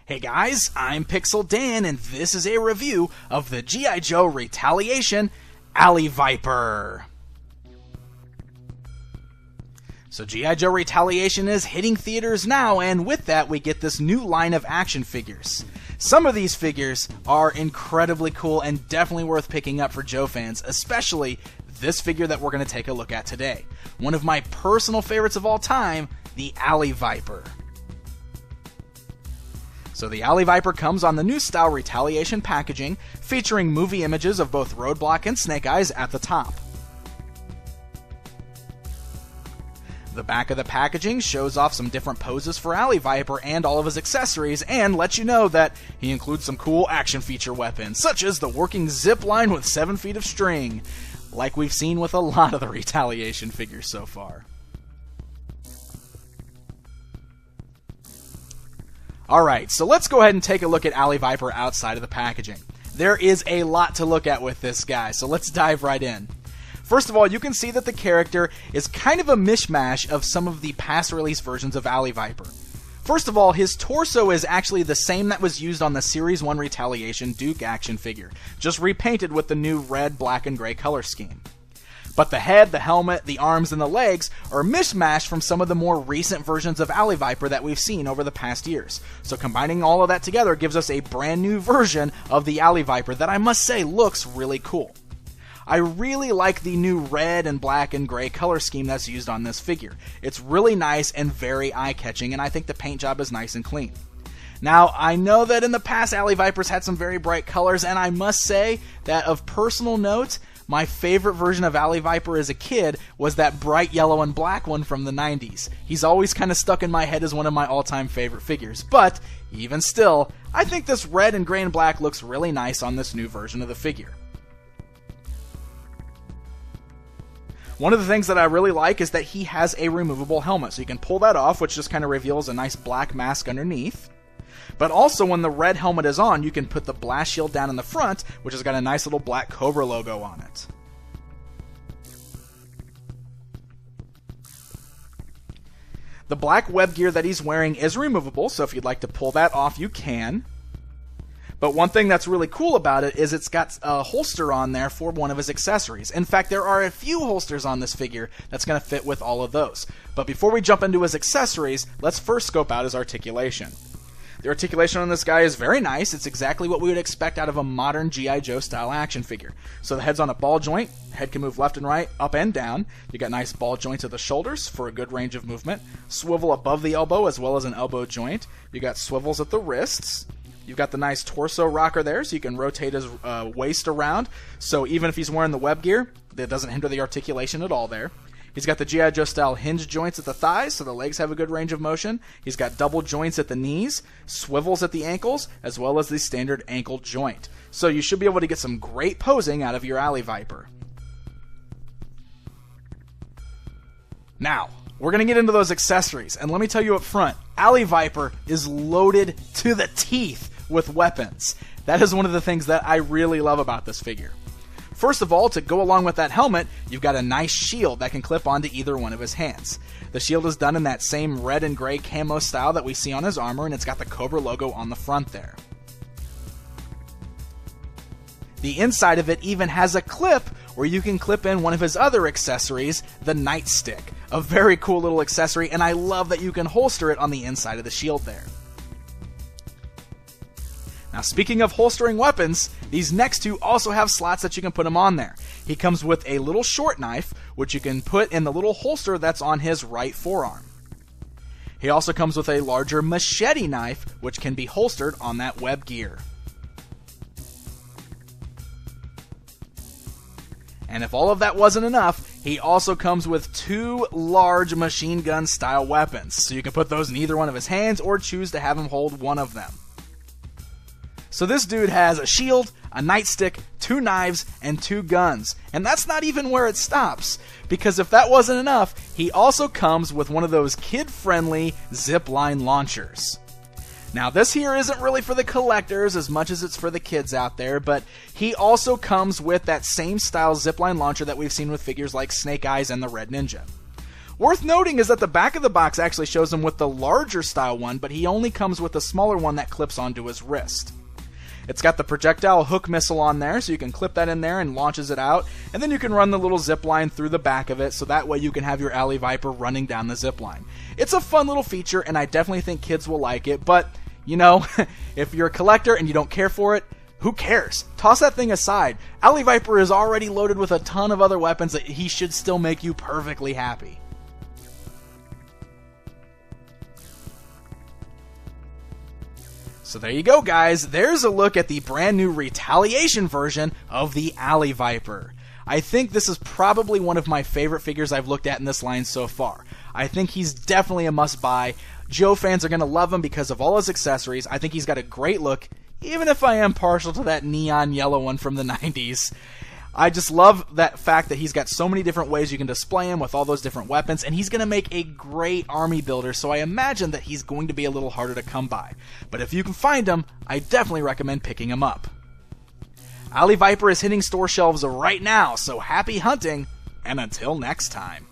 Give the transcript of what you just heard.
Hey guys, I'm Pixel Dan, and this is a review of the G.I. Joe Retaliation Alley Viper. So G.I. Joe Retaliation is hitting theaters now, and with that we get this new line of action figures. Some of these figures are incredibly cool and definitely worth picking up for Joe fans, especially this figure that we're going to take a look at today. One of my personal favorites of all time, the Alley Viper. So the Alley Viper comes on the new style Retaliation packaging, featuring movie images of both Roadblock and Snake Eyes at the top. The back of the packaging shows off some different poses for Alley Viper and all of his accessories, and lets you know that he includes some cool action feature weapons, such as the working zipline with 7 feet of string, like we've seen with a lot of the Retaliation figures so far. Alright, so let's go ahead and take a look at Alley Viper outside of the packaging. There is a lot to look at with this guy, so let's dive right in. First of all, you can see that the character is kind of a mishmash of some of the past release versions of Alley Viper. First of all, his torso is actually the same that was used on the Series 1 Retaliation Duke action figure, just repainted with the new red, black, and gray color scheme. But the head, the helmet, the arms, and the legs are mishmashed from some of the more recent versions of Alley Viper that we've seen over the past years. So combining all of that together gives us a brand new version of the Alley Viper that I must say looks really cool. I really like the new red and black and gray color scheme that's used on this figure. It's really nice and very eye-catching, and I think the paint job is nice and clean. Now, I know that in the past Alley Vipers had some very bright colors, and I must say that of personal note, my favorite version of Alley Viper as a kid was that bright yellow and black one from the 90s. He's always kind of stuck in my head as one of my all-time favorite figures, but even still, I think this red and gray and black looks really nice on this new version of the figure. One of the things that I really like is that he has a removable helmet, so you can pull that off, which just kind of reveals a nice black mask underneath. But also, when the red helmet is on, you can put the blast shield down in the front, which has got a nice little black Cobra logo on it. The black web gear that he's wearing is removable, so if you'd like to pull that off, you can. But one thing that's really cool about it is it's got a holster on there for one of his accessories. In fact, there are a few holsters on this figure that's going to fit with all of those. But before we jump into his accessories, let's first scope out his articulation. The articulation on this guy is very nice. It's exactly what we would expect out of a modern G.I. Joe style action figure. So the head's on a ball joint, head can move left and right, up and down. You got nice ball joints at the shoulders for a good range of movement. Swivel above the elbow as well as an elbow joint. You got swivels at the wrists. You've got the nice torso rocker there, so you can rotate his waist around. So even if he's wearing the web gear, that doesn't hinder the articulation at all there. He's got the G.I. Joe style hinge joints at the thighs, so the legs have a good range of motion. He's got double joints at the knees, swivels at the ankles, as well as the standard ankle joint. So you should be able to get some great posing out of your Alley Viper. Now, we're going to get into those accessories, and let me tell you up front, Alley Viper is loaded to the teeth with weapons. That is one of the things that I really love about this figure. First of all, to go along with that helmet, you've got a nice shield that can clip onto either one of his hands. The shield is done in that same red and gray camo style that we see on his armor, and it's got the Cobra logo on the front there. The inside of it even has a clip where you can clip in one of his other accessories, the nightstick. A very cool little accessory, and I love that you can holster it on the inside of the shield there. Now, speaking of holstering weapons, these next two also have slots that you can put them on there. He comes with a little short knife, which you can put in the little holster that's on his right forearm. He also comes with a larger machete knife, which can be holstered on that web gear. And if all of that wasn't enough, he also comes with 2 large machine gun style weapons, so you can put those in either one of his hands or choose to have him hold one of them. So this dude has a shield, a nightstick, 2 knives, and 2 guns. And that's not even where it stops, because if that wasn't enough, he also comes with one of those kid-friendly Zipline Launchers. Now, this here isn't really for the collectors as much as it's for the kids out there, but he also comes with that same style Zipline Launcher that we've seen with figures like Snake Eyes and the Red Ninja. Worth noting is that the back of the box actually shows him with the larger style one, but he only comes with the smaller one that clips onto his wrist. It's got the projectile hook missile on there, so you can clip that in there and launches it out, and then you can run the little zip line through the back of it, so that way you can have your Alley Viper running down the zip line. It's a fun little feature, and I definitely think kids will like it, but, you know, if you're a collector and you don't care for it, who cares? Toss that thing aside. Alley Viper is already loaded with a ton of other weapons that he should still make you perfectly happy. So there you go, guys. There's a look at the brand new Retaliation version of the Alley Viper. I think this is probably one of my favorite figures I've looked at in this line so far. I think he's definitely a must-buy. Joe fans are going to love him because of all his accessories. I think he's got a great look, even if I am partial to that neon yellow one from the 90s. I just love that fact that he's got so many different ways you can display him with all those different weapons, and he's going to make a great army builder, so I imagine that he's going to be a little harder to come by. But if you can find him, I definitely recommend picking him up. Alley Viper is hitting store shelves right now, so happy hunting, and until next time.